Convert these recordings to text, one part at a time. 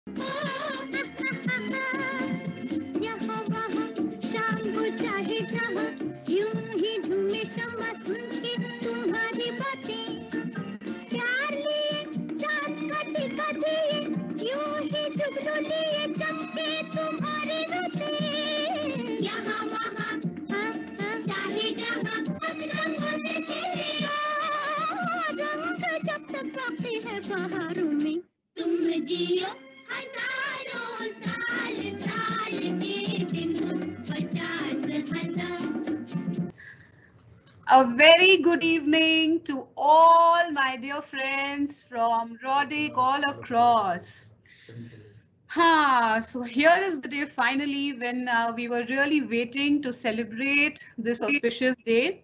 यहाँ वहाँ शाम को चाहे जहाँ यूं ही झूमे शम्मा सुन के तुम्हारी बातें प्यार लिए चांद का टीका दिए यूं ही जुगनू लिए चमके तुम्हारे रोते यहाँ वहाँ चाहे जहाँ हम रंगों से खेले रंग जब तक बाकी है बहारों में तुम जियो हजारों साल साल के दिन 50,000 A very good evening to all my dear friends from Rodic all across. So here is the day finally when we were really waiting to celebrate this auspicious day.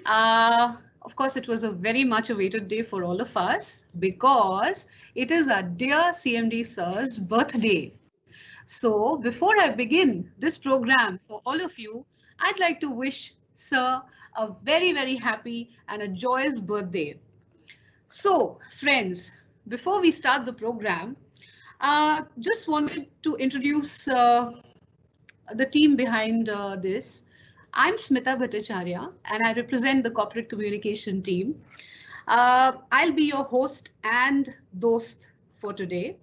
Of course, it was a very much awaited day for all of us because it is our dear CMD sir's birthday. So before I begin this program for all of you, I'd like to wish Sir a very, very happy and a joyous birthday. So friends, before we start the program, just wanted to introduce the team behind this. I'm Smita Bhattacharya and I represent the corporate communication team. I'll be your host and dost for today.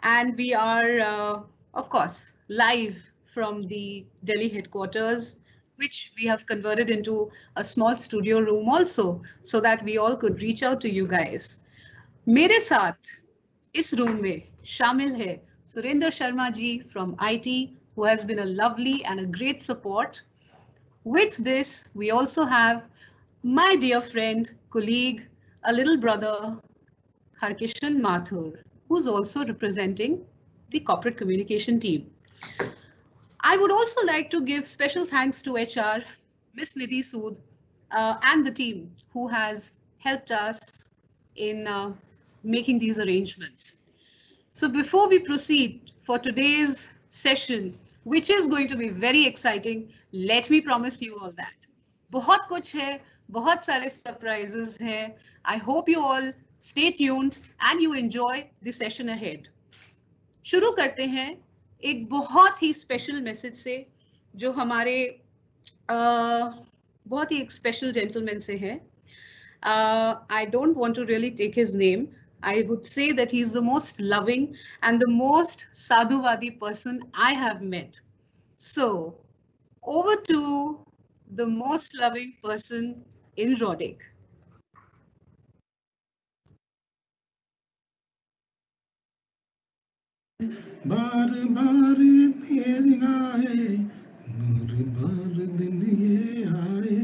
And we are, of course, live from the Delhi headquarters, which we have converted into a small studio room also, so that we all could reach out to you guys. मेरे साथ इस room में शामिल है Surendra Sharma ji from IT, who has been a lovely and a great support. With this, we also have my dear friend, colleague, a little brother, Harkishan Mathur, who's also representing the corporate communication team. I would also like to give special thanks to HR, Miss Nidhi Sood, and the team who has helped us in making these arrangements. So before we proceed for today's session, which is going to be very exciting, let me promise you all that. बहुत कुछ है, बहुत सारे surprises हैं. I hope you all stay tuned and you enjoy the session ahead. शुरू करते हैं एक बहुत ही स्पेशल मैसेज से जो हमारे बहुत ही एक स्पेशल जेंटलमैन से है. I don't want to really take his name. I would say that he's the most loving and the most sadhuvadi person I have met. So, over to the most loving person in Rodic. बार बार तेरी आए नूर बार दिन ये आए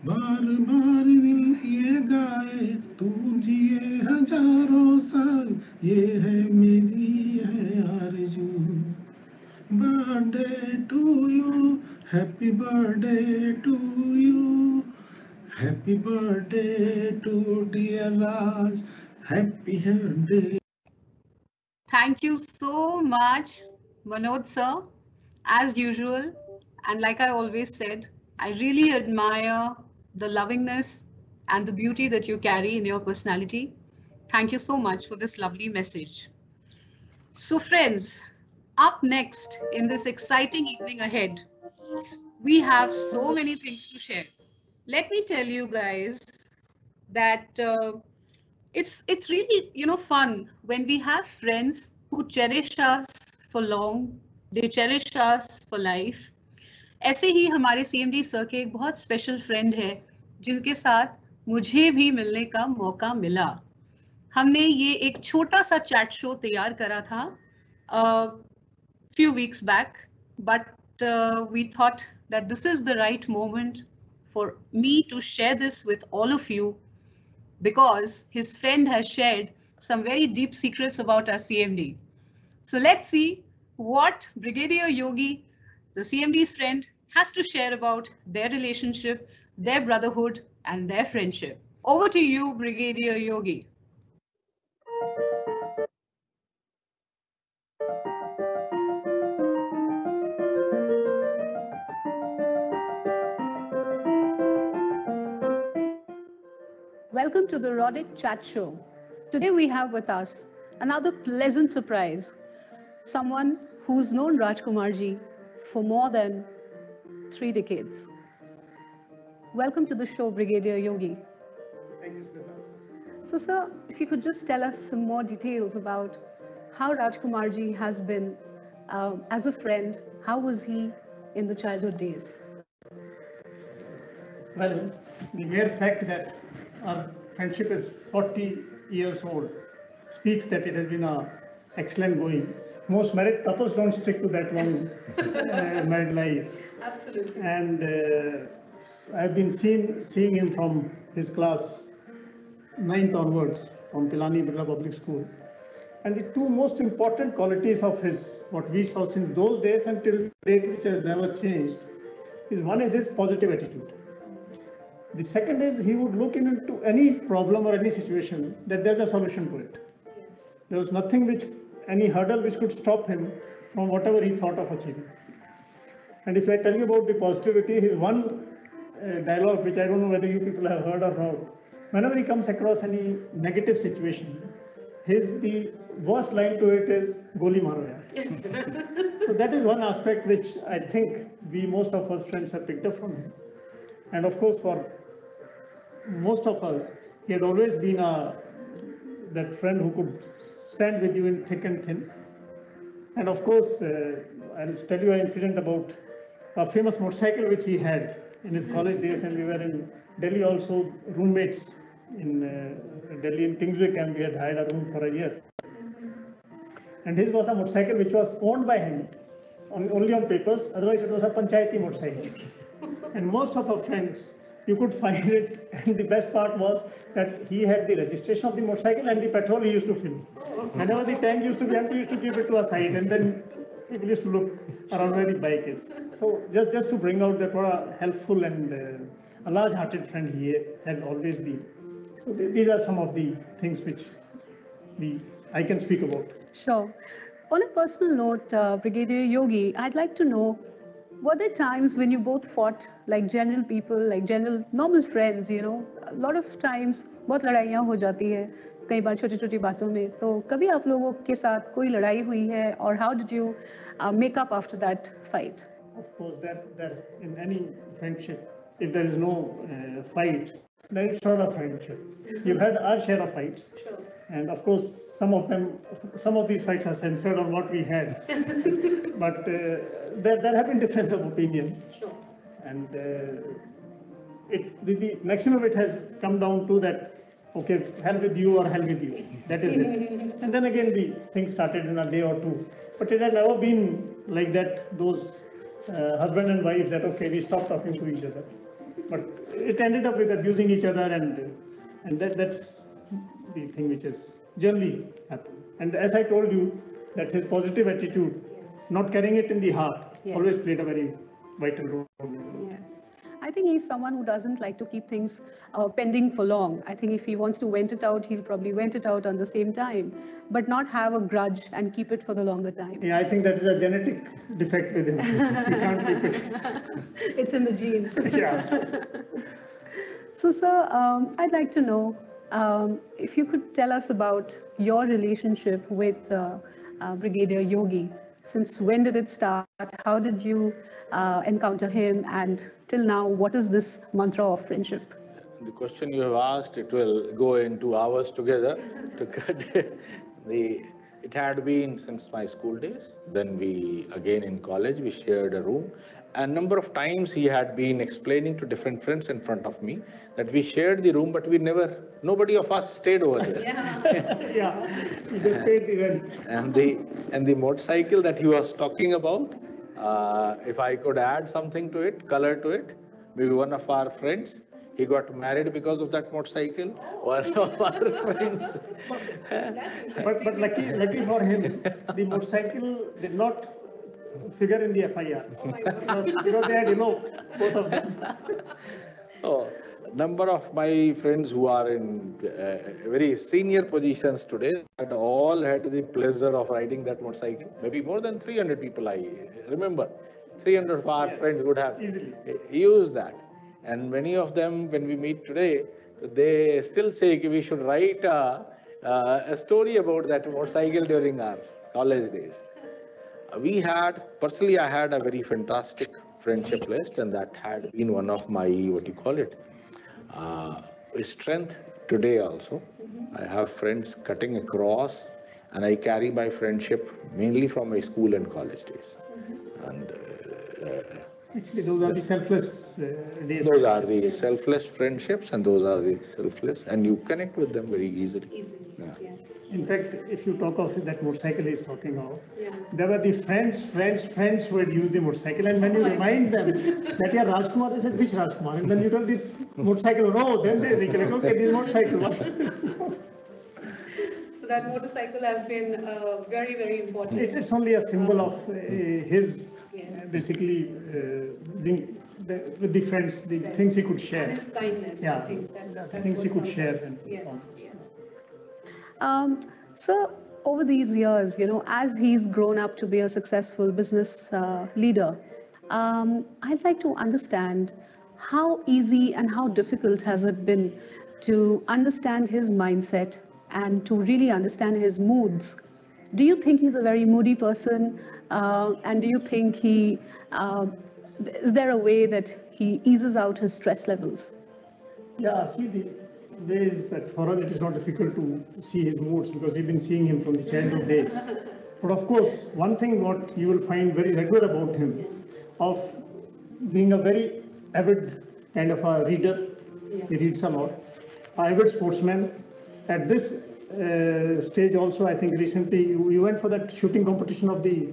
बार बार दिल ये गाए तू जिए हजारों साल ये है मेरी है आरज़ू birthday to you happy birthday to you happy birthday to dear Raj happy birthday. Thank you so much, Manoj sir. As usual, and like I always said, I really admire the lovingness and the beauty that you carry in your personality. Thank you so much for this lovely message. So friends, up next in this exciting evening ahead, we have so many things to share. Let me tell you guys that it's really fun when we have friends who cherish us for long, they cherish us for life. ऐसे ही हमारे CMD sir के एक बहुत special friend है जिनके साथ मुझे भी मिलने का मौका मिला. हमने ये एक छोटा सा चैट शो तैयार करा था few weeks back, but we thought that this is the right moment for me to share this with all of you because his friend has shared some very deep secrets about our CMD. So let's see what Brigadier Yogi, the CMD's friend, has to share about their relationship, their brotherhood, and their friendship. Over to you, Brigadier Yogi. Welcome to the Rodic Chat Show. Today we have with us another pleasant surprise, someone who's known Rajkumarji for more than 3 decades. Welcome to the show, Brigadier Yogi. Thank you, Smita. So, sir, if you could just tell us some more details about how Rajkumarji has been as a friend. How was he in the childhood days? Well, the mere fact that our friendship is 40 years old speaks that it has been a excellent going. Most married couples don't stick to that long married lives. Absolutely. And I've been seeing him from his class 9th onwards from Pilani Birla Public School. And the two most important qualities of his, what we saw since those days until date, which has never changed, is one is his positive attitude. The second is he would look into any problem or any situation that there's a solution to it. There was nothing which, any hurdle which could stop him from whatever he thought of achieving. And if I tell you about the positivity, his one dialogue, which I don't know whether you people have heard or not, whenever he comes across any negative situation, the worst line to it is "Goli maro yaar." So that is one aspect which I think most of us friends have picked up from him. And of course, for most of us, he had always been that friend who could stand with you in thick and thin. And of course, I'll tell you an incident about a famous motorcycle which he had in his college days, and we were in Delhi also roommates in Delhi in Kingsway camp. We had hired a room for a year. And his was a motorcycle which was owned by him only on papers, otherwise it was a panchayati motorcycle. And most of our friends, you could find it, and the best part was that he had the registration of the motorcycle and the petrol he used to fill. Whenever the tank used to be empty, he used to keep it to a side, and then people used to look around where the bike is. So just to bring out that what a helpful and a large-hearted friend he had always been. So these are some of the things which I can speak about. Sure. On a personal note, Brigadier Yogi, I'd like to know, were there times when you both fought like general people, like general normal friends, you know? A lot of times बहुत लड़ाइयाँ हो जाती है कई बार छोटी छोटी बातों में तो कभी आप लोगों के साथ कोई लड़ाई हुई है और how did you make up after that fight? Of course, that in any friendship, if there is no fights, then it's not a friendship. You've had our share of fights. Sure. And of course, some of these fights are censored on what we had. But there have been difference of opinion. Sure. And the maximum it has come down to that, okay, hell with you or hell with you. That is it. And then again, the thing started in a day or two. But it had never been like that, those husband and wife, that, okay, we stopped talking to each other. But it ended up with abusing each other, and that's the thing which has generally happened. And as I told you, that his positive attitude, not carrying it in the heart, always played a very vital role. Yes. I think he's someone who doesn't like to keep things pending for long. I think if he wants to vent it out, he'll probably vent it out on the same time, but not have a grudge and keep it for the longer time. Yeah, I think that is a genetic defect with him. He can't keep it. It's in the genes. Yeah. So, sir, I'd like to know if you could tell us about your relationship with Brigadier Yogi. Since when did it start? How did you encounter him? And till now, what is this mantra of friendship? The question you have asked, it will go into hours together. It had been since my school days. Then again in college, we shared a room. A number of times he had been explaining to different friends in front of me that we shared the room, but nobody of us stayed over there. Yeah, he just paid the rent. And the motorcycle that he was talking about, if I could add something to it, color to it, maybe one of our friends, he got married because of that motorcycle. One of our friends. But lucky for him, the motorcycle did not figure in the FIR. Because they had eloped, both of them. Oh, number of my friends who are in very senior positions today had all had the pleasure of riding that motorcycle. Maybe more than 300 people, I remember. 300 of our friends would have used that. And many of them, when we meet today, they still say we should write a story about that motorcycle during our college days. Personally, I had a very fantastic friendship list, and that had been one of my, uh, strength today also. I have friends cutting across, and I carry my friendship mainly from my school and college days. And Actually, those are the selfless days. those are the selfless friendships, and those are the selfless, and you connect with them very easily. Easily. Yeah. Yes. In fact, if you talk of that motorcycle he's talking of, Yeah. there were the friends who had used the motorcycle, and when you remind them that you're Rajkumar, they said, which Rajkumar? And then you tell the motorcycle, oh, then they recollect, okay, this motorcycle. So that motorcycle has been very, very important. It's only a symbol of his, Yes. basically, with the friends, the things he could share. And his kindness. Yeah, I think that's the things he what could counts. share. And Yes. all. Yes. So over these years, as he's grown up to be a successful business leader, I'd like to understand how easy and how difficult has it been to understand his mindset and to really understand his moods. Do you think he's a very moody person? And do you think is there a way that he eases out his stress levels? Yeah, see, the way is that for us it is not difficult to see his moods because we've been seeing him from the childhood days. But of course, one thing what you will find very regular about him, of being a very avid kind of a reader, he reads a lot, avid sportsman. At this stage also, I think recently you went for that shooting competition of the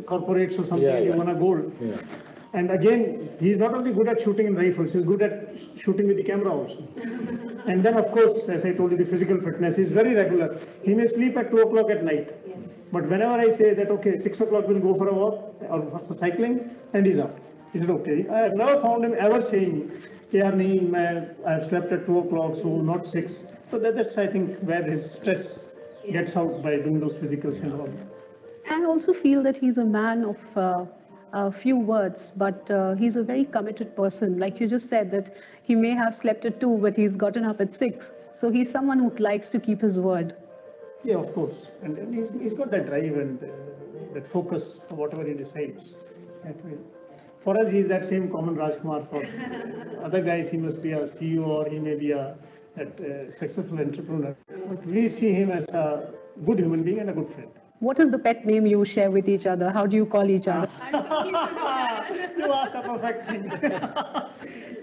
corporates or something, Yeah, you yeah. won a gold. Yeah. And again, he's not only good at shooting in rifles, he's good at shooting with the camera also. And then, of course, as I told you, the physical fitness is very regular. He may sleep at 2 o'clock at night. Yes. But whenever I say that, okay, 6 o'clock we'll go for a walk or for cycling, and he's up. He said, okay. I have never found him ever saying, "Yaar, nahi, I've slept at 2 o'clock, so not 6. So that's, I think, where his stress gets out by doing those physicals and all. I also feel that he's a man of a few words, but he's a very committed person. Like you just said, that he may have slept at 2, but he's gotten up at 6. So he's someone who likes to keep his word. Yeah, of course. And he's got that drive and that focus for whatever he decides. That way. For us, he's that same common Rajkumar. For other guys, he must be a CEO or he may be a successful entrepreneur. But we see him as a good human being and a good friend. What is the pet name you share with each other? How do you call each other? You asked a perfect thing.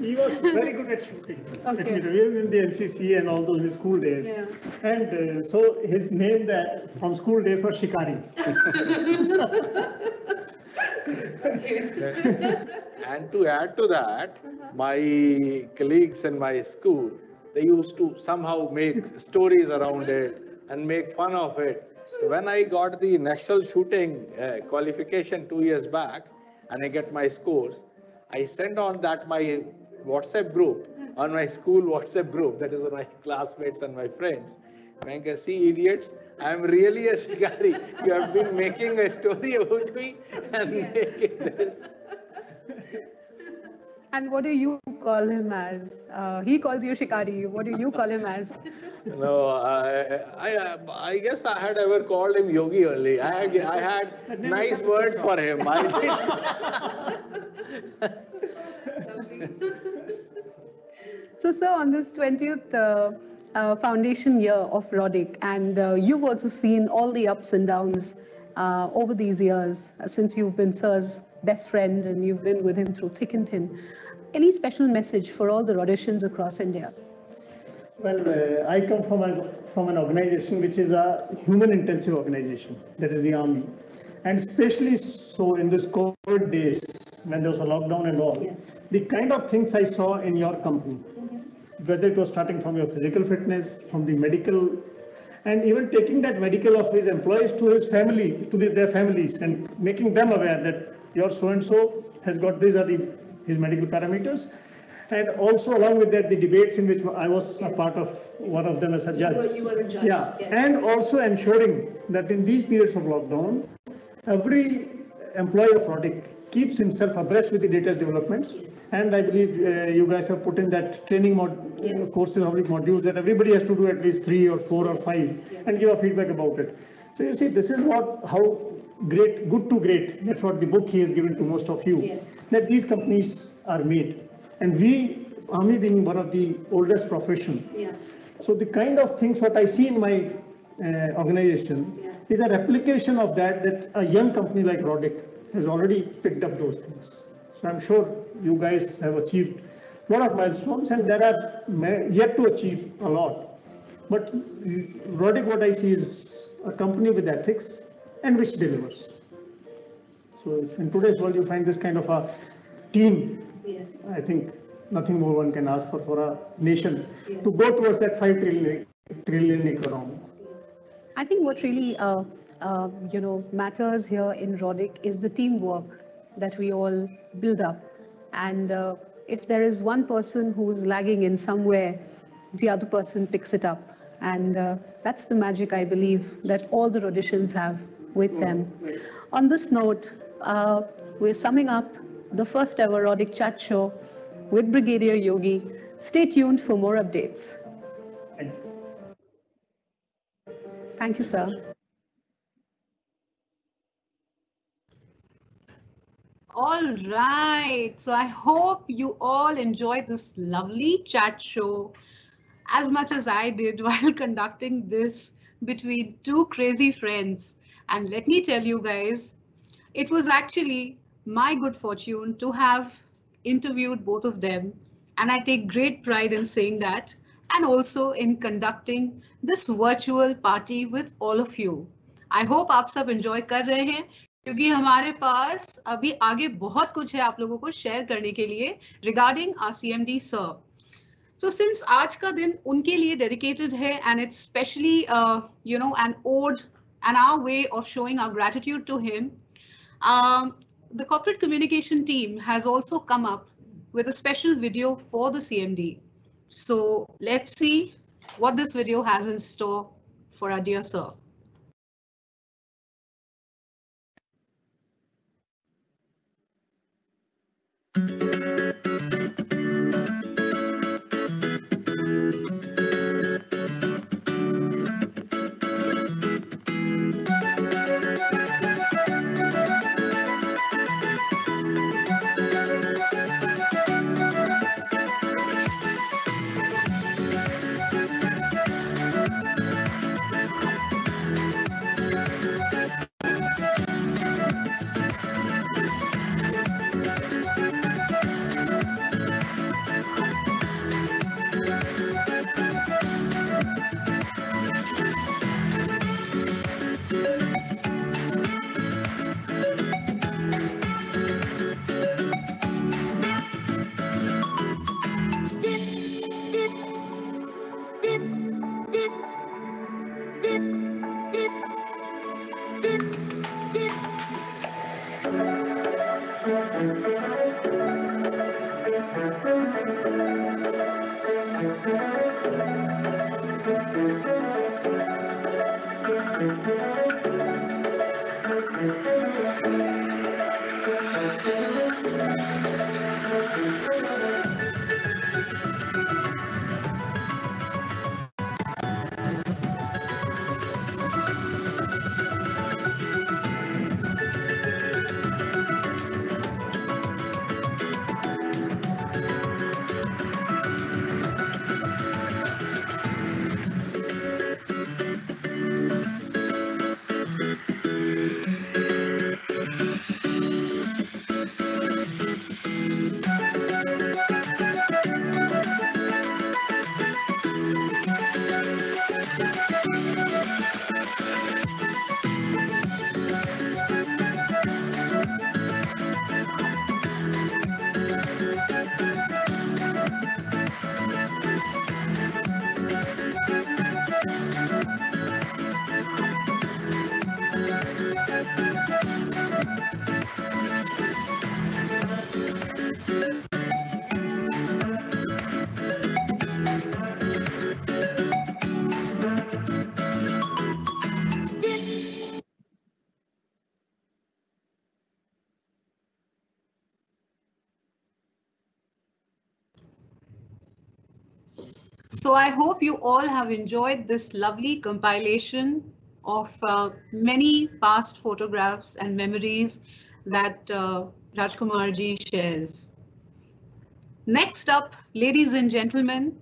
He was very good at shooting. Okay. Even in the NCC and all those in his school days. Yeah. And so his name that from school days was Shikari. And to add to that, my colleagues in my school, they used to somehow make stories around it and make fun of it. So when I got the national shooting qualification 2 years back, and I get my scores, I send on that my WhatsApp group, on my school WhatsApp group, that is my classmates and my friends. I can see, idiots, I am really a shikari. You have been making a story about me and making this. And what do you call him as? He calls you Shikari. What do you call him as? No, I guess I had ever called him Yogi only. I had nice words for him. So, sir, on this 20th foundation year of Rodic, and you've also seen all the ups and downs over these years since you've been Sir's best friend and you've been with him through thick and thin. Any special message for all the Rhodesians across India? Well, I come from an organization which is a human-intensive organization, that is the Army. And especially so in this COVID days, when there was a lockdown and all, Yes. the kind of things I saw in your company, whether it was starting from your physical fitness, from the medical, and even taking that medical of his employees to his family, to their families, and making them aware that your so-and-so has got these are his medical parameters. And also along with that, the debates in which I was a part of, one of them as a judge. You were a judge. Yeah, Yes. and also ensuring that in these periods of lockdown, every employee of Rodic keeps himself abreast with the latest developments. Yes. And I believe you guys have put in that training Yes. courses, modules that everybody has to do at least 3 or 4 or 5 and give a feedback about it. So you see, this is how great, good to great, that's what the book he has given to most of you, Yes. that these companies are made. And we, Army being one of the oldest profession, Yeah. so the kind of things what I see in my organization is a replication of that a young company like Rodic has already picked up those things. So I'm sure you guys have achieved a lot of milestones, and there are yet to achieve a lot. But Rodic, what I see is a company with ethics and which delivers. So in today's world, you find this kind of a team. Yes. I think nothing more one can ask for a nation to go towards that 5 trillion economy. I think what really matters here in Rodic is the teamwork that we all build up. And if there is one person who's lagging in somewhere, the other person picks it up. And that's the magic, I believe, that all the Rhodesians have with them. On this note, we're summing up the first ever Rodic Chat Show with Brigadier Yogi. Stay tuned for more updates. Thank you. Thank you, sir. All right. So I hope you all enjoyed this lovely chat show as much as I did while conducting this between two crazy friends. And let me tell you guys, it was actually my good fortune to have interviewed both of them. And I take great pride in saying that, and also in conducting this virtual party with all of you. I hope आप सब enjoy कर रहे हैं, क्योंकि हमारे पास अभी आगे बहुत कुछ है आप लोगों को शेयर करने के लिए regarding our CMD sir. So since आज का दिन उनके लिए dedicated है, and it's specially an ode and our way of showing our gratitude to him, the corporate communication team has also come up with a special video for the CMD. So let's see what this video has in store for our dear sir. So I hope you all have enjoyed this lovely compilation of many past photographs and memories that Rajkumar ji shares. Next up, ladies and gentlemen,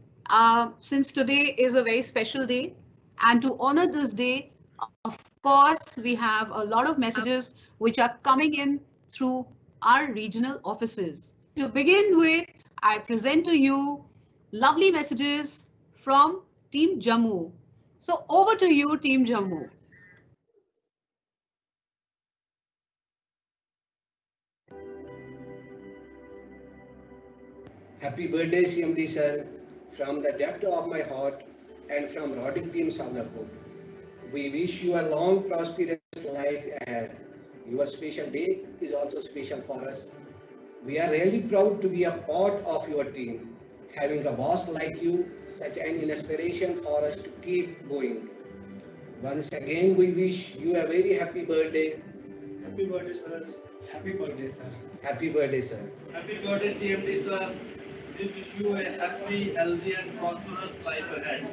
since today is a very special day, and to honor this day, of course, we have a lot of messages which are coming in through our regional offices. To begin with, I present to you lovely messages from Team Jammu. So over to you, Team Jammu. Happy birthday, CMD sir, from the depth of my heart and from Rodic Team Sadarpur. We wish you a long, prosperous life ahead. Your special day is also special for us. We are really proud to be a part of your team. Having a boss like you, such an inspiration for us to keep going. Once again, we wish you a very happy birthday. Happy birthday, sir. Happy birthday, sir. Happy birthday, sir. Happy birthday, CMD sir. We wish you a happy, healthy, and prosperous life ahead.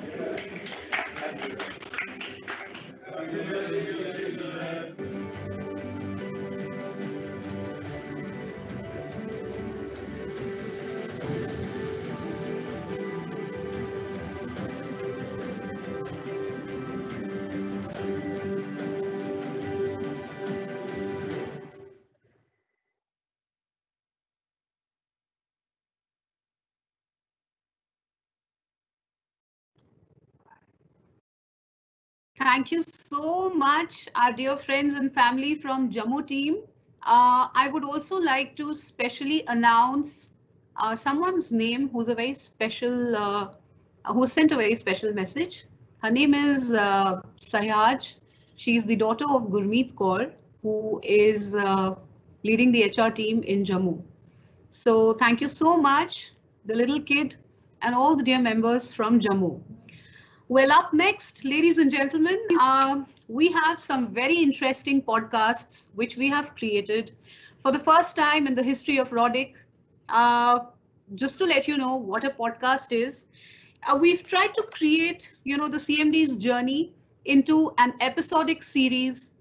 Thank you so much, our dear friends and family from Jammu team. I would also like to specially announce someone's name who's a very special, who sent a very special message. Her name is Sayaj. She's the daughter of Gurmeet Kaur, who is leading the HR team in Jammu. So thank you so much, the little kid and all the dear members from Jammu. Well, up next, ladies and gentlemen, we have some very interesting podcasts which we have created for the first time in the history of Rodic. Just to let you know what a podcast is, we've tried to create, the CMD's journey into an episodic series,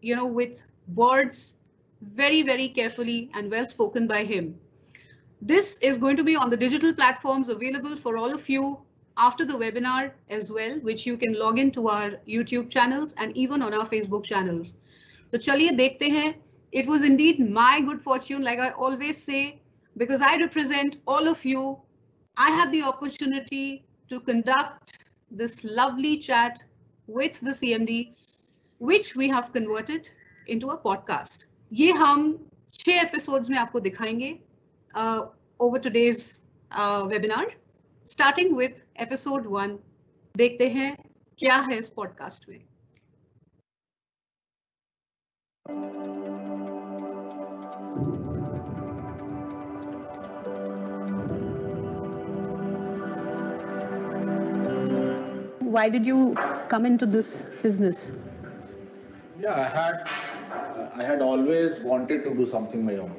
with words very, very carefully and well spoken by him. This is going to be on the digital platforms available for all of you after the webinar as well, which you can log into our YouTube channels and even on our Facebook channels. So chaliye dekhte hain. It was indeed my good fortune, like I always say, because I represent all of you. I had the opportunity to conduct this lovely chat with the CMD, which we have converted into a podcast. ये हम 6 episodes में आपको दिखाएंगे over today's webinar. Starting with episode 1, देखते हैं क्या है इस podcast में. Why did you come into this business? Yeah, I had always wanted to do something my own.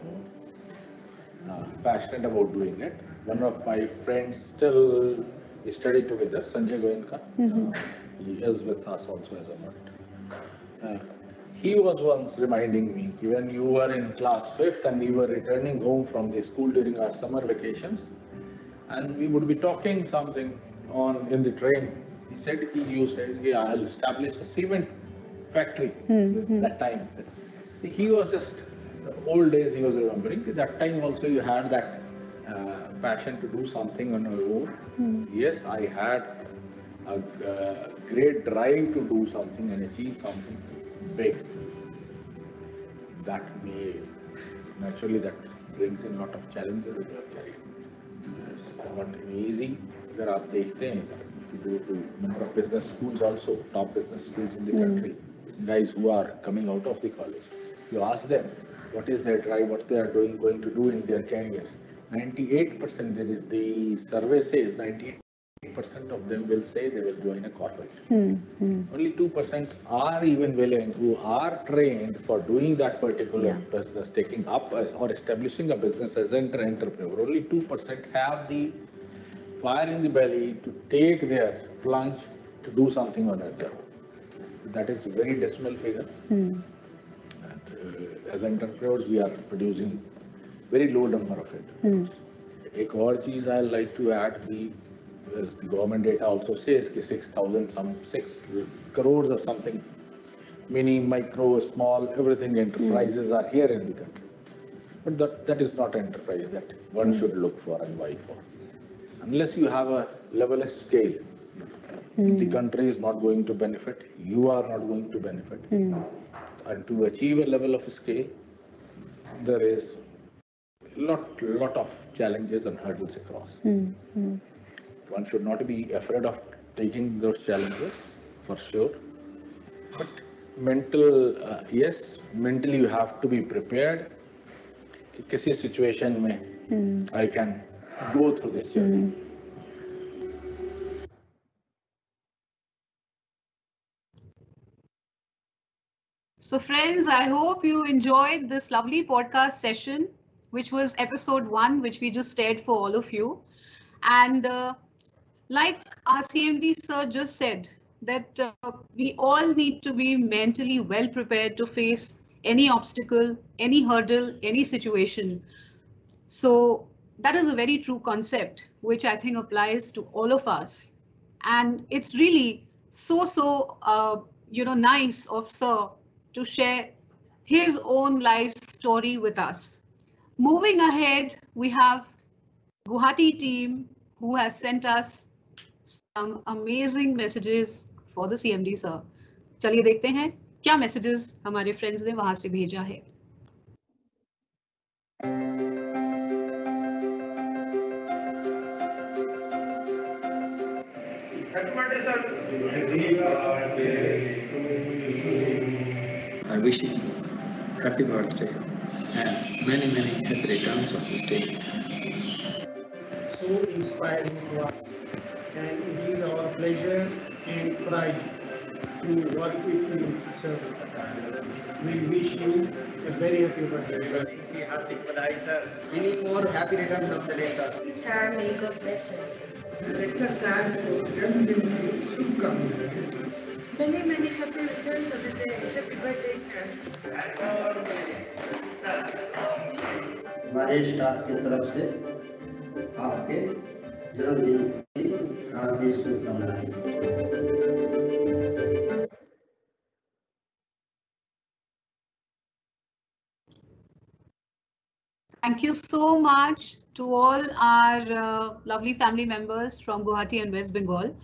Passionate about doing it. One of my friends still we studied together, Sanjay Goenka. He is with us also as a nut. He was once reminding me, when you were in class 5th and we were returning home from the school during our summer vacations, and we would be talking something in the train. He said, you said, yeah, I'll establish a cement factory that time. He was just, the old days he was remembering, that time also you had that passion to do something on your own. Yes, I had a great drive to do something and achieve something big. That may, naturally that brings in a lot of challenges in your career. It's not easy. Agar aap dekhte hain, if you go to number of business schools also, top business schools in the country, guys who are coming out of the college, you ask them what is their drive, what they are going to do in their careers. 98%, the survey says 98% of them will say they will join a corporate. Only 2% are even willing, who are trained for doing that particular business, taking up or establishing a business as an entrepreneur. Only 2% have the fire in the belly to take their plunge to do something on their own. that is very decimal figure. And as entrepreneurs, we are producing very low number of it. एक और चीज I like to add, as the government data also says, कि 6 crores or something, mini, micro, small, everything enterprises are here in the country. But that is not enterprise that one should look for and vie for. Unless you have a level of scale, the country is not going to benefit, you are not going to benefit. And to achieve a level of scale, there is lot of challenges and hurdles across. One should not be afraid of taking those challenges, for sure. But yes, mentally you have to be prepared. कि किसी situation में I can go through this journey. So friends, I hope you enjoyed this lovely podcast session, which was episode 1, which we just aired for all of you. And like our CMD sir just said, that we all need to be mentally well prepared to face any obstacle, any hurdle, any situation. So that is a very true concept, which I think applies to all of us. And it's really so nice of sir to share his own life story with us. Moving ahead, we have Guwahati team who has sent us some amazing messages for the CMD sir. चलिए देखते हैं क्या messages हमारे friends ने वहां से भेजा है. Happy birthday, sir. I wish you happy birthday and many happy returns of this day. So inspiring to us, and it is our pleasure and pride to work with you, sir. We wish you a very happy birthday, sir. Happy birthday, sir. Many more happy returns of the day, sir. Sir, may God bless you. Director sir को जन्मदिन की शुभकामनाएं. Many happy returns of the day. Happy birthday, sir. हमारे staff की तरफ से आपके जन्मदिन की हार्दिक शुभकामनाएं. Thank you so much to all our lovely family members from Guwahati and West Bengal.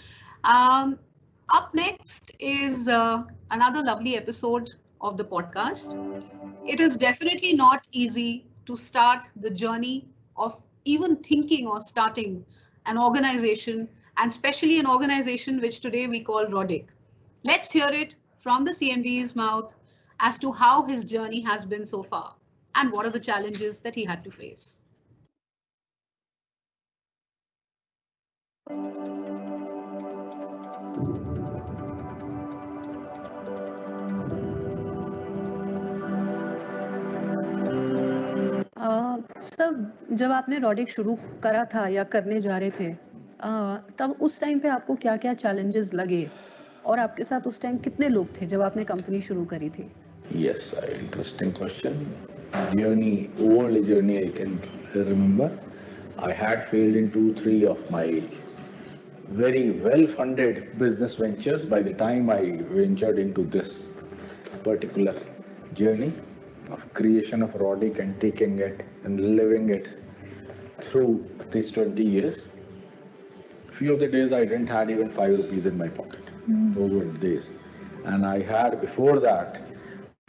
Up next is another lovely episode of the podcast. It is definitely not easy to start the journey of even thinking or starting an organization, and especially an organization which today we call Rodic. Let's hear it from the CMD's mouth as to how his journey has been so far and what are the challenges that he had to face. Sir, जब आपने Roddick शुरू करा था या करने जा रहे थे, तब उस टाइम पे आपको क्या-क्या चैलेंजेस लगे और आपके साथ उस टाइम कितने लोग थे जब आपने कंपनी शुरू करी थी? Yes, interesting question. Old journey I can remember. I had failed in 2-3 of my very well-funded business ventures by the time I ventured into this particular journey of creation of Rodic and taking it and living it through these 20 years. Few of the days I didn't have even 5 rupees in my pocket. Those were the days. And I had before that,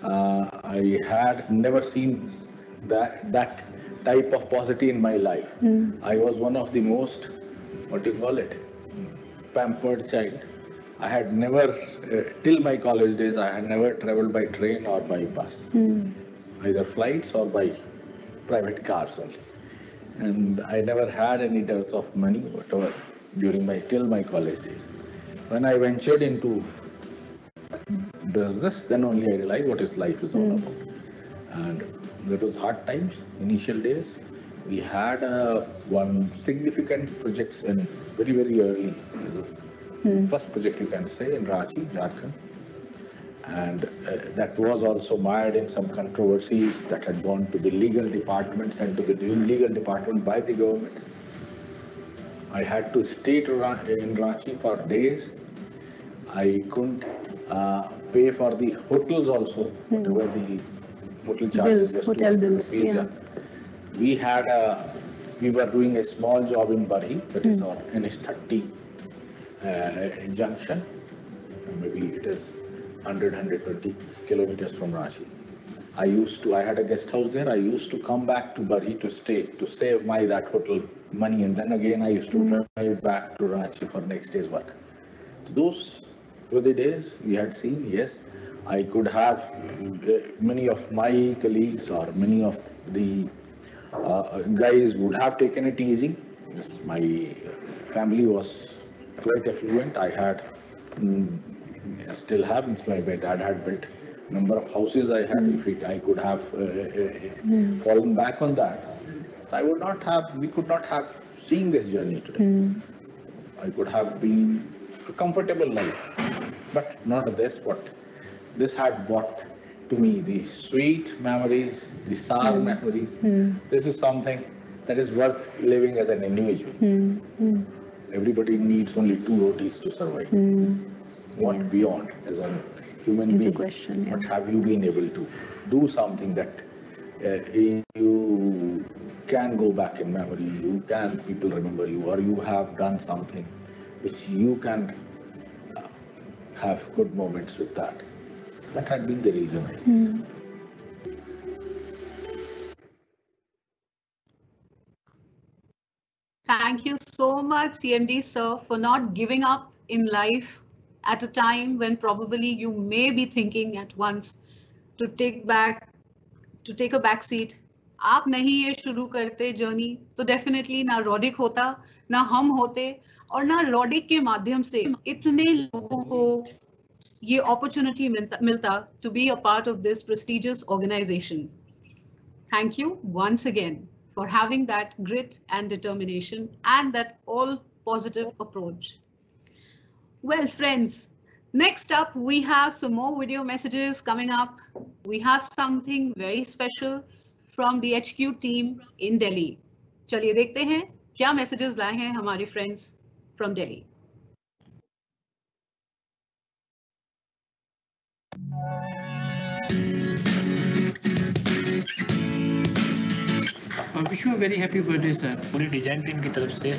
I had never seen that type of poverty in my life. I was one of the most, pampered child. I had never, till my college days, I had never traveled by train or by bus, either flights or by private cars only. And I never had any dearth of money, whatever, till my college days. When I ventured into business, then only I realized what life is all about. And that was hard times, initial days. We had one significant projects in very early, first project you can say in Ranchi, Jharkhand. and that was also mired in some controversies that had gone to the legal department, sent to the legal department by the government. I had to stay in Ranchi for days. I couldn't pay for the hotels also, whatever the hotel charges. Hotel bills, yeah. We were doing a small job in Bari, that is our NH30 junction. Maybe it is 120 kilometers from Ranchi. I had a guest house there. I used to come back to Bari to stay, to save that hotel money. And then again, I used to drive back to Ranchi for next day's work. Those were the days we had seen, yes. I could have many of my colleagues or many of the guys would have taken it easy. Yes, my family was quite affluent. I had, still have, my dad had built number of houses I had. If I could have fallen back on that, we could not have seen this journey today. I could have been a comfortable life, but not this. What this had brought to me, the sweet memories, the sour memories. This is something that is worth living as an individual. Everybody needs only 2 rotis to survive. What beyond as a human being? Question, What have you been able to do something that you can go back in memory, people remember you, or you have done something which you can have good moments with that. That had been the reason, I guess. Thank you so much, CMD sir, for not giving up in life at a time when probably you may be thinking at once to take a back seat. आप नहीं ये शुरू करते journey तो definitely ना Roddick होता, ना हम होते, और ना रॉडिक के माध्यम से इतने लोगों को ये अपॉर्चुनिटी मिलता to be a part of this prestigious organization. Thank you once again for having that grit and determination and that all positive approach. Well, friends, next up we have some more video messages coming up. We have something very special from the HQ team in Delhi. चलिए देखते हैं क्या messages लाए हैं हमारे friends from Delhi. Wish you very happy birthday sir. पूरी design team की तरफ से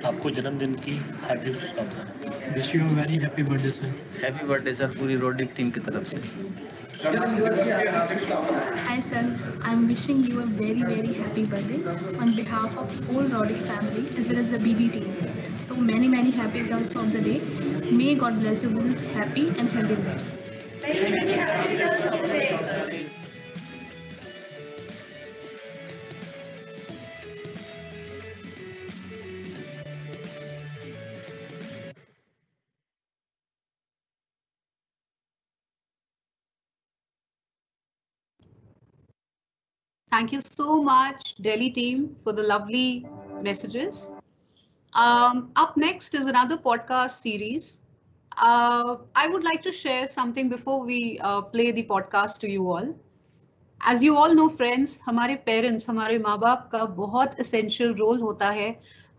आपको जन्मदिन की हार्दिक शुभकामनाएं। Wish you very happy birthday sir. Happy birthday sir पूरी रोडिक टीम की तरफ से। Hi sir, I'm wishing you a very happy birthday on behalf of whole Rodic family as well as the BD team. So many happy returns of the day. May God bless you with happy and healthy life. Many happy returns of the day. Thank you so much, Delhi team, for the lovely messages. Up next is another podcast series. I would like to share something before we play the podcast to you all. As you all know, friends, हमारे parents, हमारे माँ बाप का बहुत essential role होता है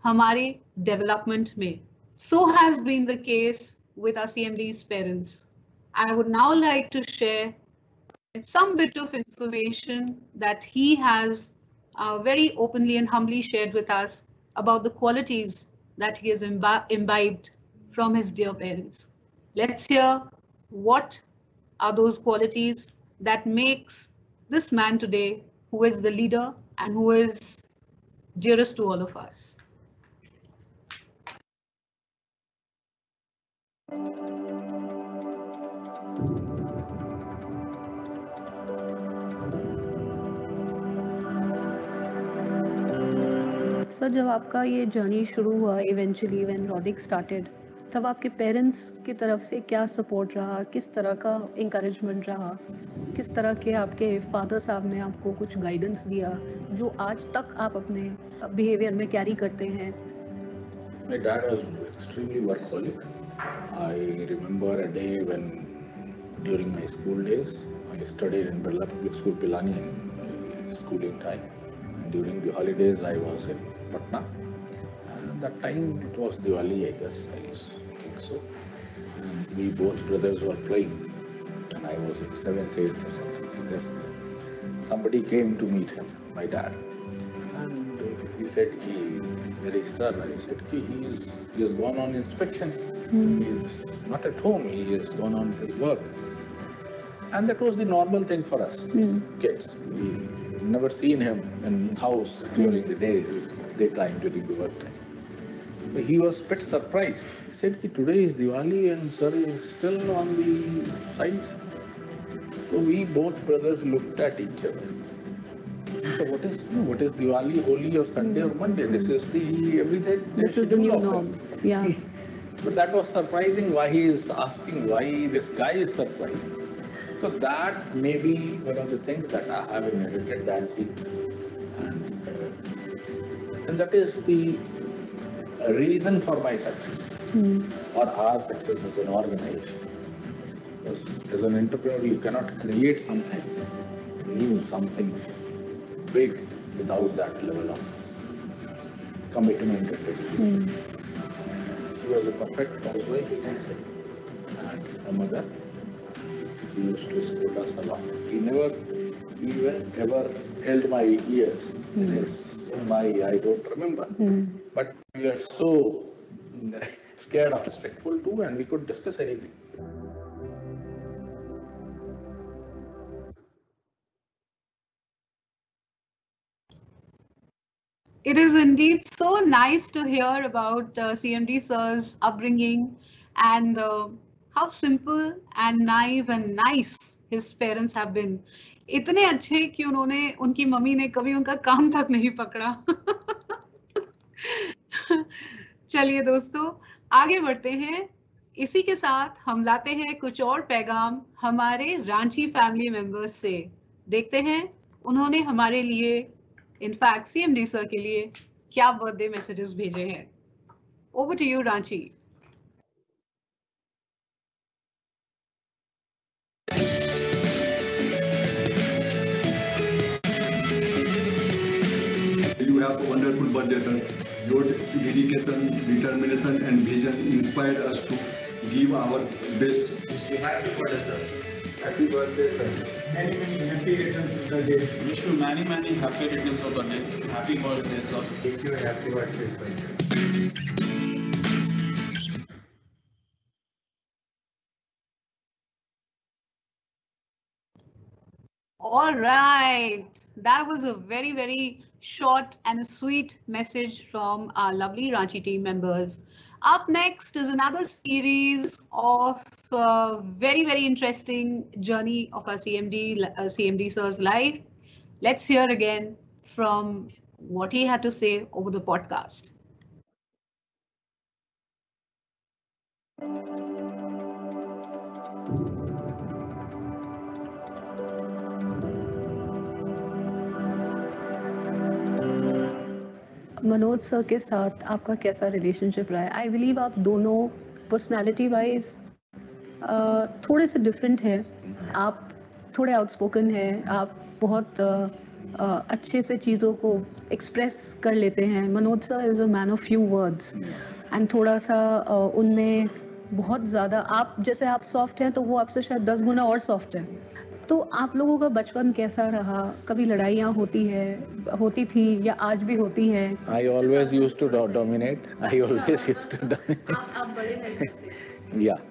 हमारे development में. So has been the case with our CMD's parents. I would now like to share some bit of information that he has very openly and humbly shared with us about the qualities that he has imbibed from his dear parents. Let's hear what are those qualities that makes this man today, who is the leader and who is dearest to all of us. Sir, जब आपका ये journey शुरू हुआ eventually when Roddick started, तब आपके parents की तरफ से क्या सपोर्ट रहा, किस तरह का इंकरेजमेंट रहा, किस तरह के आपके फादर साहब ने आपको कुछ गाइडेंस दिया जो आज तक आप अपने बिहेवियर में कैरी करते हैं? My dad was extremely workaholic. I remember a day when during my school days. I studied in Birla Public School, Pilani in schooling time. And during the holidays, I was in Patna. And that time it was Diwali, I guess. I think so. And we both brothers were playing. And I was in 7th, 8th or something like this. Somebody came to meet him, my dad. And he said, "Where is sir?" I said, he has gone on inspection. He is not at home. He has gone on his work. And that was the normal thing for us, kids. We never seen him in house during the day, daytime, during the work time. But he was a bit surprised. He said, "Today is Diwali and sir is still on the sides." So we both brothers looked at each other. So what is Diwali, Holi or Sunday or Monday? This is the everything. This is the new norm. Yeah. But that was surprising why he is asking, why this guy is surprised. So that may be one of the things that I have inherited that thing. And that is the reason for my success or our success as an organization. Because as an entrepreneur, you cannot create something new, something big without that level of commitment and dedication. She was a perfect housewife, you can say, and a mother. He used to escort us a lot. He never even ever held my ears. I don't remember. But we were so scared of respectful too, and we could discuss anything. It is indeed so nice to hear about CMD sir's upbringing and how simple and naive and nice his parents have been. इतने अच्छे कि उन्होंने उनकी mummy ने कभी उनका काम तक नहीं पकड़ा. चलिए दोस्तों, आगे बढ़ते हैं. इसी के साथ हम लाते हैं कुछ और पैगाम हमारे रांची फैमिली मेंबर्स से. देखते हैं उन्होंने हमारे लिए, इनफैक्ट CMD सर के लिए, क्या बर्थडे मैसेजेस भेजे हैं. Over to you Ranchi. You have a wonderful birthday, sir. Your dedication, determination, and vision inspired us to give our best. Happy birthday, sir. Happy birthday, sir. Many happy returns of the day. Wish you many happy returns of the day. Happy birthday, sir. Wish you a happy birthday, sir. All right, that was a very, very short and a sweet message from our lovely Ranchi team members. Up next is another series of very, very interesting journey of our CMD sir's life. Let's hear again from what he had to say over the podcast. Manoj sir के साथ आपका कैसा relationship रहा है? I believe आप दोनों personality wise थोड़े से डिफरेंट हैं. आप थोड़े आउटस्पोकन हैं, आप बहुत अच्छे से चीज़ों को एक्सप्रेस कर लेते हैं. Manoj sir is a man of few words and थोड़ा सा उनमें बहुत ज़्यादा, आप जैसे आप सॉफ्ट हैं तो वो आपसे शायद 10 गुना और सॉफ्ट हैं. तो आप लोगों का बचपन कैसा रहा? कभी लड़ाइयाँ होती थी या आज भी होती है? I always used to dominate. I always used to dominate. आप बड़े हैं. Yeah,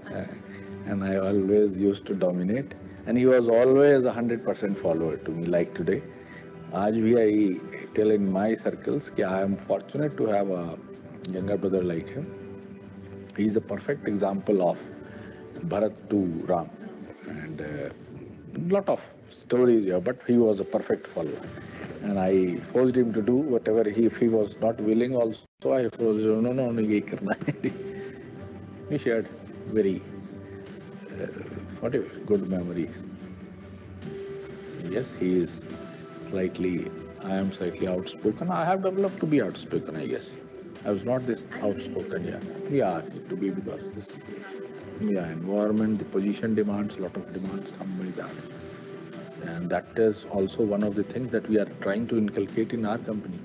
and I always used to dominate. And he was always 100% follower to me, like today. आज भी I tell in my circles that I am fortunate to have a younger brother like him. He is a perfect example of Bharat to Ram. And lot of stories here, but he was a perfect follower, and I forced him to do whatever if he was not willing also, I forced him, no, ye karna hai. We shared very good memories. Yes, he is I am slightly outspoken. I have developed to be outspoken, I guess. I was not this outspoken, yeah, to be, because this environment, the position demands, lot of demands come by that. And that is also one of the things that we are trying to inculcate in our company.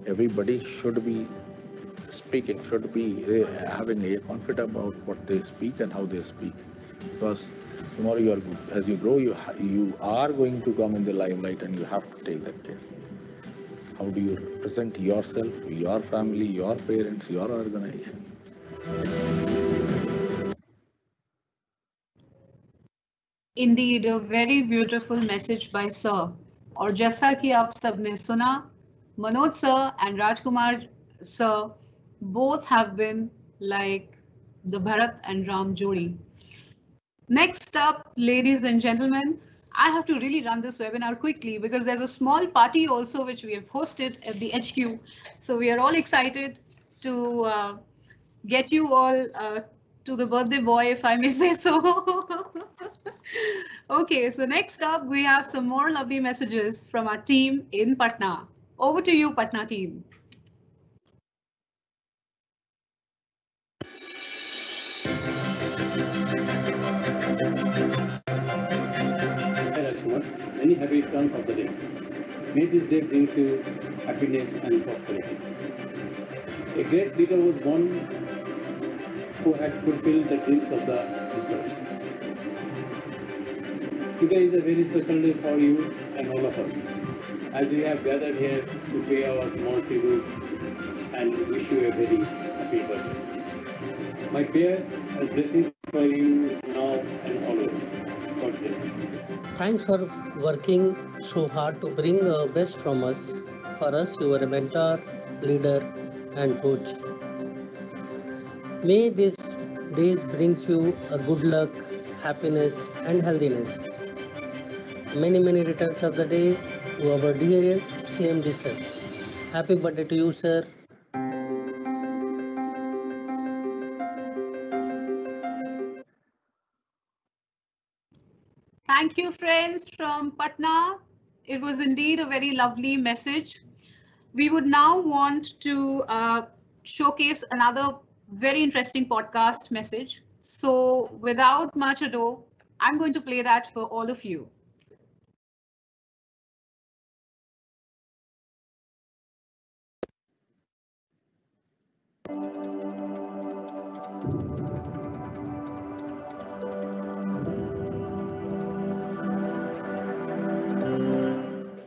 Everybody should be speaking, should be having a confidence about what they speak and how they speak. Because tomorrow as you grow, you are going to come in the limelight and you have to take that care. How do you represent yourself, your family, your parents, your organization? Indeed, a very beautiful message by Sir. और जैसा कि आप सबने सुना, Manoj Sir and Rajkumar Sir both have been like the Bharat and Ram Jodi. Next up, ladies and gentlemen, I have to really run this webinar quickly because there's a small party also which we have hosted at the HQ. So we are all excited to get you all to the birthday boy, if I may say so. Okay, so next up, we have some more lovely messages from our team in Patna. Over to you, Patna team. Many happy returns of the day. May this day brings you happiness and prosperity. A great leader was born who had fulfilled the dreams of the people. Today is a very special day for you and all of us, as we have gathered here to pay our small tribute and wish you a very happy birthday. My prayers and blessings for you now and always. God bless you. Thanks for working so hard to bring the best from us. For us, you are a mentor, leader, and coach. May this days brings you a good luck, happiness, and healthiness. Many returns of the day to our dear CMD sir. Happy birthday to you, sir. Thank you, friends from Patna. It was indeed a very lovely message. We would now want to showcase another very interesting podcast message. So without much ado, I'm going to play that for all of you.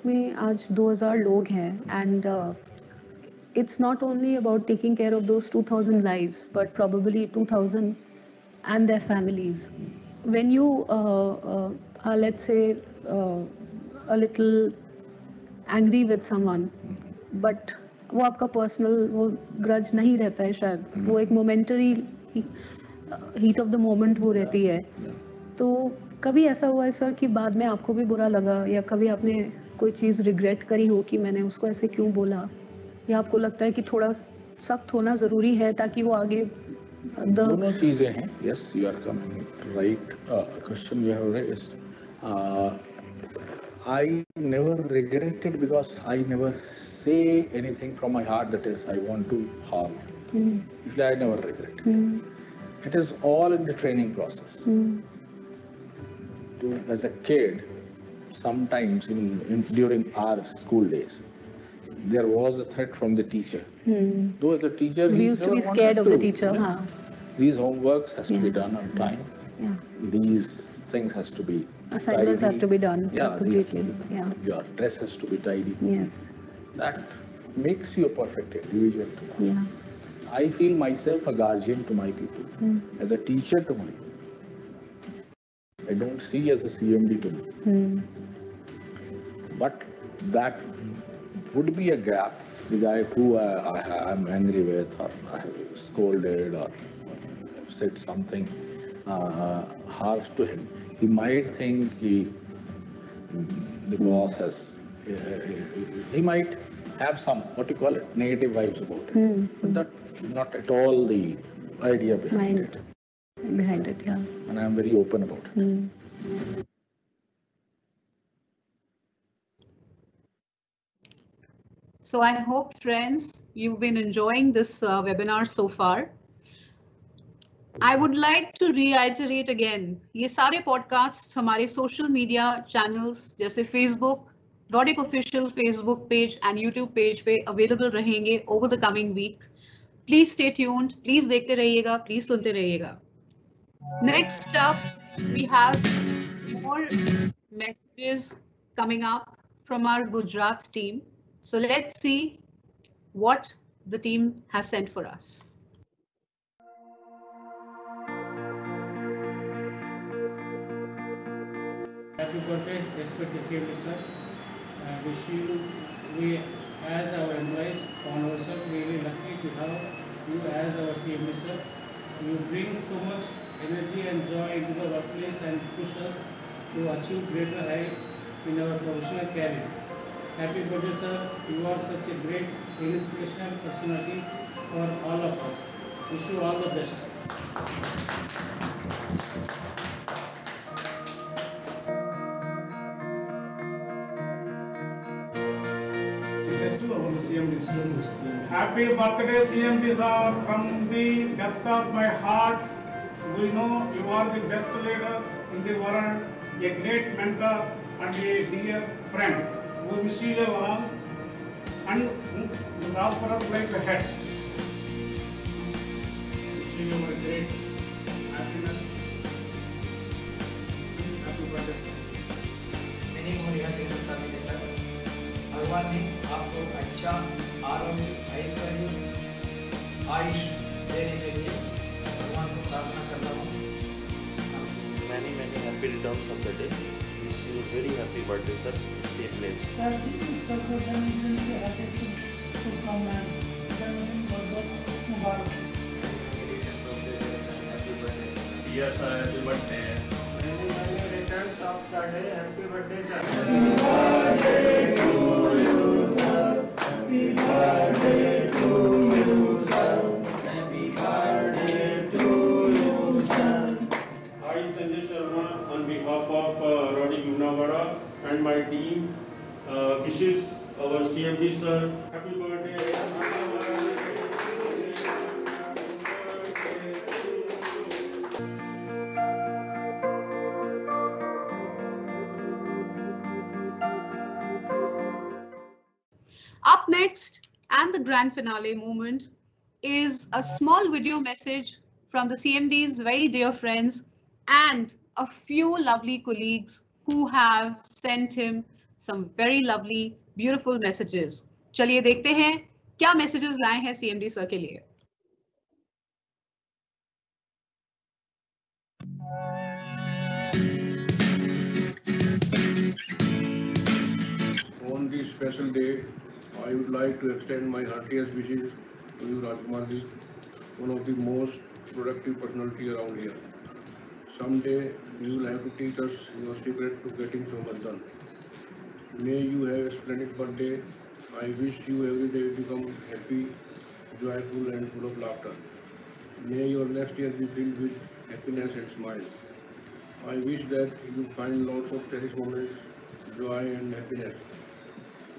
में आज 2000 लोग हैं and it's not only about taking care of those 2000 lives but probably 2000 and their families. When you are, let's say, a little angry with someone but वो आपका personal वो grudge नहीं रहता है, शायद वो एक momentary heat of the moment वो रहती है. तो कभी ऐसा हुआ है सर कि बाद में आपको भी बुरा लगा या कभी आपने कोई चीज़ रिग्रेट करी हो कि मैंने उसको ऐसे क्यों बोला, या आपको लगता है कि थोड़ा सख्त होना ज़रूरी है ताकि वो आगे दोनों चीज़ें हैं. Yes, you are coming right. Question you have raised. I never regretted because I never say anything from my heart that is I want to harm him. Isliye I never regret. It is all in the training process. As a kid, sometimes during our school days, there was a threat from the teacher. Though as a teacher, we used to be scared of the teacher. These homeworks has to be done on time. These things has to be assignments have to be done completely. Your dress has to be tidy. Yes. That makes you a perfect individual. I feel myself a guardian to my people, as a teacher to my people. I don't see as a CMD to me. But that would be a gap. The guy who I'm angry with, or I have scolded, or said something harsh to him, he might think the boss has, he might have some, what you call it, negative vibes about it. But that's not at all the idea behind it. Behind it, yeah. And I'm very open about it. So I hope, friends, you've been enjoying this webinar so far. I would like to reiterate again, ये सारे podcasts हमारे social media channels जैसे Facebook, Rodic official Facebook page and YouTube page पे available रहेंगे over the coming week. Please stay tuned. Please देखते रहिएगा. Please सुनते रहिएगा. Next up, we have more messages coming up from our Gujarat team. So let's see what the team has sent for us. Happy birthday, respected CMD sir. I wish you, we as our employees on ourselves really lucky to have you as our CMD sir. You bring so much energy and joy into the workplace and push us to achieve greater heights in our professional career. Happy birthday sir, you are such a great inspirational personality for all of us. Wish you all the best. Happy birthday, CMD sir. From the depth of my heart, we know you are the best leader in the world, a great mentor and a dear friend. We wish you a long and prosperous life ahead. Wishing you a great happiness. Happy birthday, sir. Many more happiness, sir. भगवान ने आपको अच्छा आरोग्य ऐश्वर्य आयुष देने के लिए भगवान को प्रार्थना करता हूँ. Many happy returns of the day. Wish you a very happy birthday, sir. Stay blessed. Sir, सबको जन्मदिन की हार्दिक शुभकामनाएं. जन्मदिन बहुत मुबारक. Yes, sir. Happy birthday. Many returns of the day. Happy birthday, sir. Happy birthday to you, sir. Happy birthday to you, sir. I, Sanjay Sharma, on behalf of Rodic Lunawada and my team, wishes our CMD sir happy birthday. Up next, and the grand finale moment, is a small video message from the CMD's very dear friends and a few lovely colleagues who have sent him some very lovely, beautiful messages. चलिए देखते हैं क्या messages लाए हैं CMD sir के लिए. On this special day, I would like to extend my heartiest wishes to you, Rajkumar ji, one of the most productive personality around here. Someday you will have to teach us your secret to getting so much done. May you have a splendid birthday. I wish you every day become happy, joyful and full of laughter. May your next year be filled with happiness and smiles. I wish that you find lots of cherished moments, joy and happiness.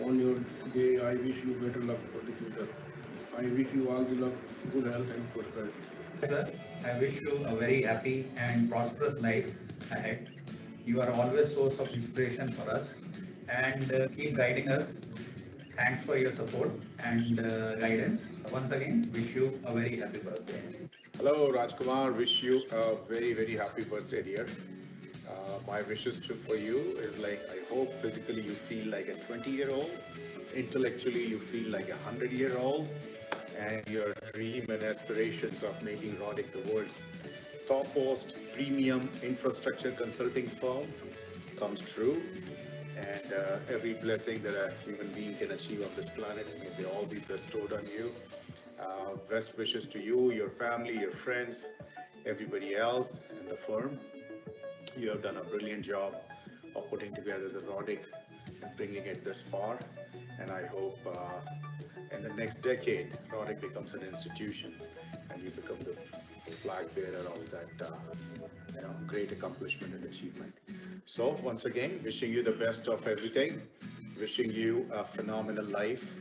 On your day, I wish you better luck for the future. I wish you all the luck, good health and prosperity. Sir, I wish you a very happy and prosperous life ahead. You are always source of inspiration for us and keep guiding us. Thanks for your support and guidance. Once again, wish you a very happy birthday. Hello, Rajkumar. Wish you a very happy birthday, dear. My wishes for you is like, I hope physically you feel like a 20-year-old, intellectually you feel like a 100-year-old, and your dream and aspirations of making Rodic the world's topmost premium infrastructure consulting firm comes true. And every blessing that a human being can achieve on this planet, may they all be bestowed on you. Best wishes to you, your family, your friends, everybody else in the firm. You have done a brilliant job of putting together the Rodic and bringing it this far. And I hope in the next decade, Rodic becomes an institution and you become the flag bearer of that great accomplishment and achievement. So once again, wishing you the best of everything, wishing you a phenomenal life.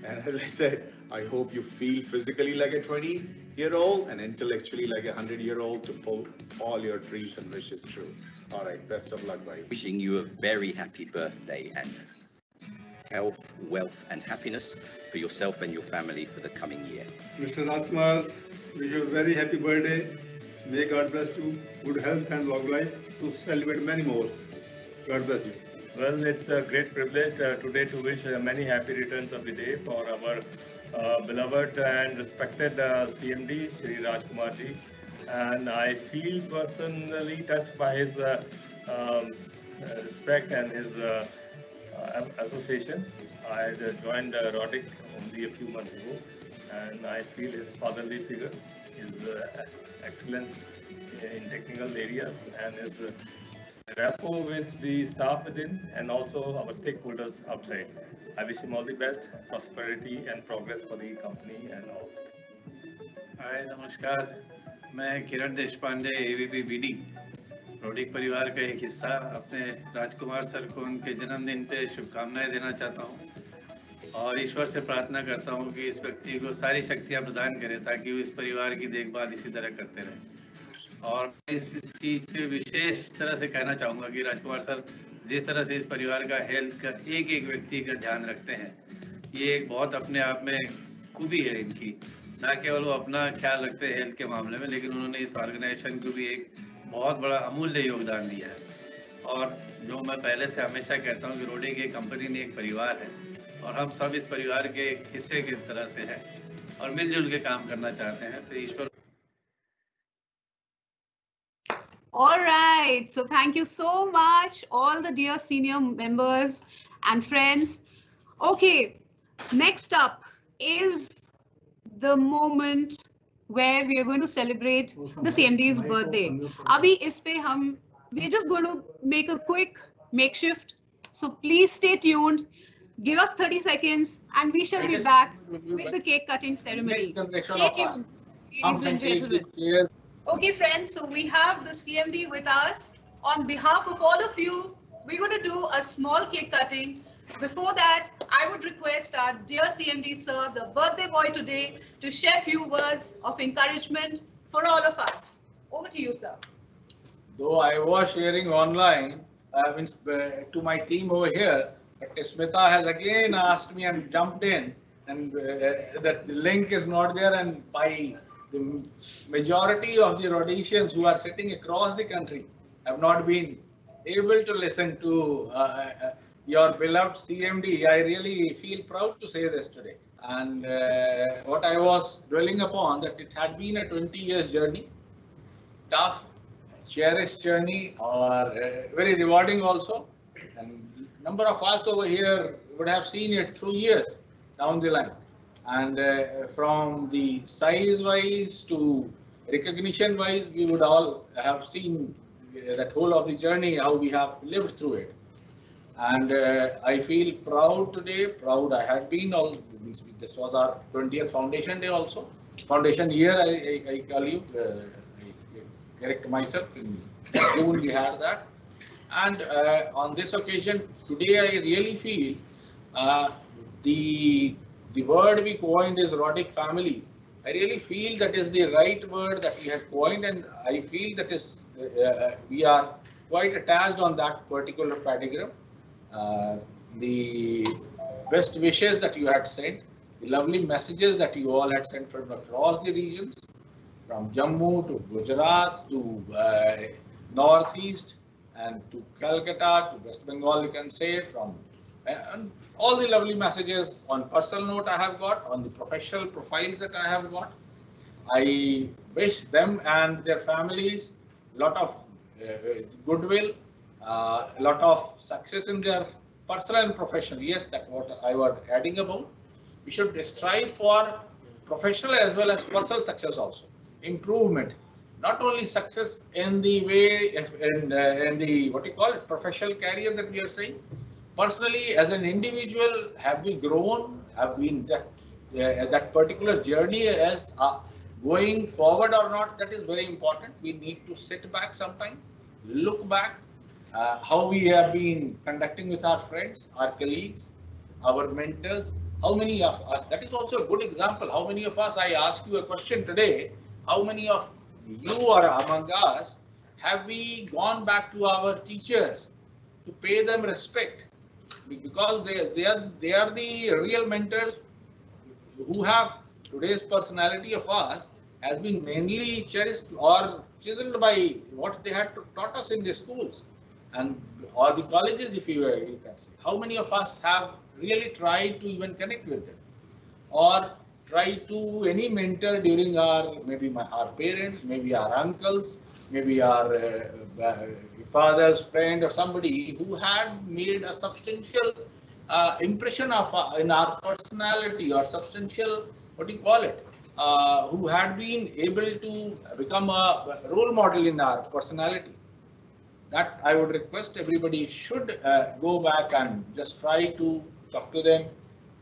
And as I said, I hope you feel physically like a 20 100-year-old and intellectually like a 100-year-old to pull all your dreams and wishes true. All right, best of luck, bhai. Wishing you a very happy birthday and health, wealth and happiness for yourself and your family for the coming year. Mr. Rajkumar, wish you a very happy birthday. May God bless you, good health and long life to celebrate many more. God bless you. Well, it's a great privilege today to wish many happy returns of the day for our beloved and respected CMD, Shri Rajkumar ji. And I feel personally touched by his respect and his association. I joined Rodic only a few months ago, and I feel his fatherly figure, his excellence in technical areas, and his rapport with the staff within and also our stakeholders outside. I wish him all the best, prosperity and progress for the company and all. हाय नमस्कार, मैं किरण Deshpande AVP BD Rodrik परिवार का एक हिस्सा अपने राजकुमार sir को उनके जन्मदिन पे शुभकामनाएं देना चाहता हूं और ईश्वर से प्रार्थना करता हूं कि इस व्यक्ति को सारी शक्तियां प्रदान करे ताकि वो इस परिवार की देखभाल इसी तरह करते रहें। और इस चीज़ पे विशेष तरह से कहना चाहूँगा कि राजकुमार सर जिस तरह से इस परिवार का हेल्थ का एक एक व्यक्ति का ध्यान रखते हैं, ये एक बहुत अपने आप में खूबी है इनकी। ना केवल वो अपना ख्याल रखते हैं हेल्थ के मामले में, लेकिन उन्होंने इस ऑर्गेनाइजेशन को भी एक बहुत बड़ा अमूल्य योगदान दिया है। और जो मैं पहले से हमेशा कहता हूँ कि रोडिक एक कंपनी नहीं एक परिवार है और हम सब इस परिवार के एक हिस्से की तरह से हैं और मिलजुल के काम करना चाहते हैं। तो ईश्वर। All right, so thank you so much, all the dear senior members and friends. Okay, next up is the moment where we are going to celebrate the CMD's birthday. Abhi is pe we're just going to make a quick makeshift. So please stay tuned. Give us 30 seconds and we shall be back with the cake cutting ceremony. Stay tuned, ladies and gentlemen. Okay, friends, so we have the CMD with us. On behalf of all of you, we're going to do a small cake cutting. Before that, I would request our dear CMD sir, the birthday boy today, to share a few words of encouragement for all of us. Over to you, sir. Though I was sharing online to my team over here, but Smita has again asked me and jumped in, and that the link is not there, and by the majority of the Rhodesians who are sitting across the country have not been able to listen to your beloved CMD. I really feel proud to say this today. And what I was dwelling upon, that it had been a 20 years journey, tough, cherished journey, or very rewarding also. And number of us over here would have seen it through years down the line. And from the size wise to recognition wise, we would all have seen that whole of the journey, how we have lived through it. And I feel proud today, proud I had been, this was our 20th foundation day also. Foundation year, I call you, I correct myself, in June we had that. And on this occasion, today I really feel the word we coined is Rodic family. I really feel that is the right word that we had coined, and I feel that is we are quite attached on that particular pentagram. The best wishes that you had sent, the lovely messages that you all had sent from across the regions, from Jammu to Gujarat to Northeast and to Calcutta to West Bengal, you can say, from and all the lovely messages on personal note I have got, on the professional profiles that I have got. I wish them and their families a lot of goodwill, a lot of success in their personal and professional. Yes, that's what I was adding about. We should strive for professional as well as personal success also. Improvement, not only success in the way, in the what you call it, professional career that we are saying. Personally, as an individual, have we grown? Have we that particular journey as going forward or not? That is very important. We need to sit back sometime, look back, how we have been conducting with our friends, our colleagues, our mentors, How many of us, that is also a good example, how many of us, I ask you a question today, how many of you are among us, have we gone back to our teachers to pay them respect? Because they are the real mentors who have today's personality of us has been mainly cherished or chiseled by what they had taught us in the schools and or the colleges, if you can say. How many of us have really tried to even connect with them or try to any mentor during our our parents, maybe our uncles, maybe our father's friend or somebody who had made a substantial impression of in our personality or substantial, what do you call it, who had been able to become a role model in our personality. That I would request everybody should go back and just try to talk to them,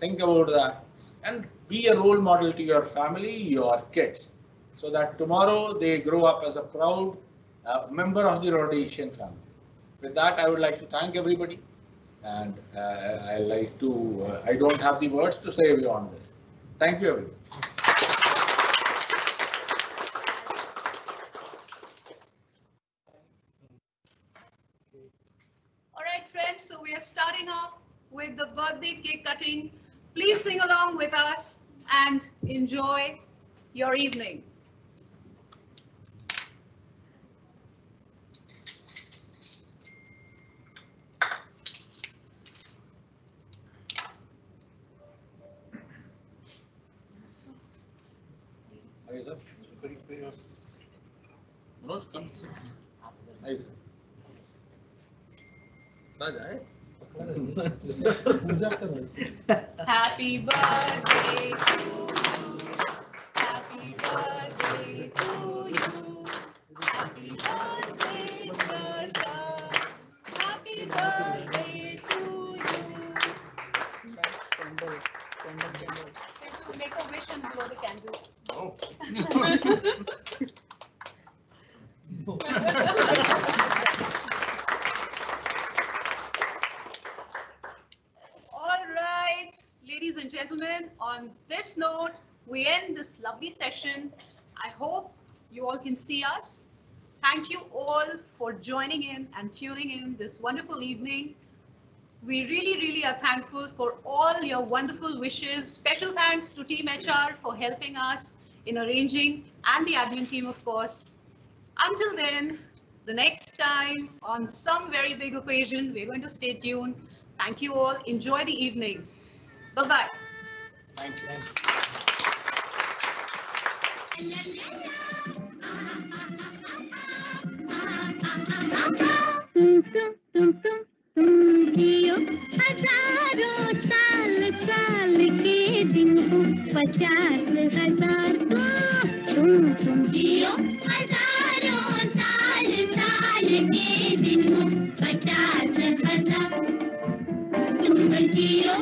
think about that, and be a role model to your family, your kids, so that tomorrow they grow up as a proud member of the Rhodesian family. With that, I would like to thank everybody, and I like to, I don't have the words to say beyond this. Thank you, everybody. All right, friends, so we are starting off with the birthday cake cutting. Please sing along with us and enjoy your evening. Happy birthday to you. Happy birthday to you. Happy birthday, dear sir. Happy birthday to you. So to make a wish and blow the candle. Oh. All right, ladies and gentlemen, on this note, we end this lovely session. I hope you all can see us. Thank you all for joining in and tuning in this wonderful evening. We really are thankful for all your wonderful wishes. Special thanks to Team HR for helping us in arranging, and the admin team, of course. Until then, the next time on some very big occasion, we're going to stay tuned. Thank you all. Enjoy the evening. Bye-bye. Thank you. तुम जियो हजारों साल साल के दिन हो 50,000 तुम जियो हजारों साल साल के दिन हो 50,000 तुम जियो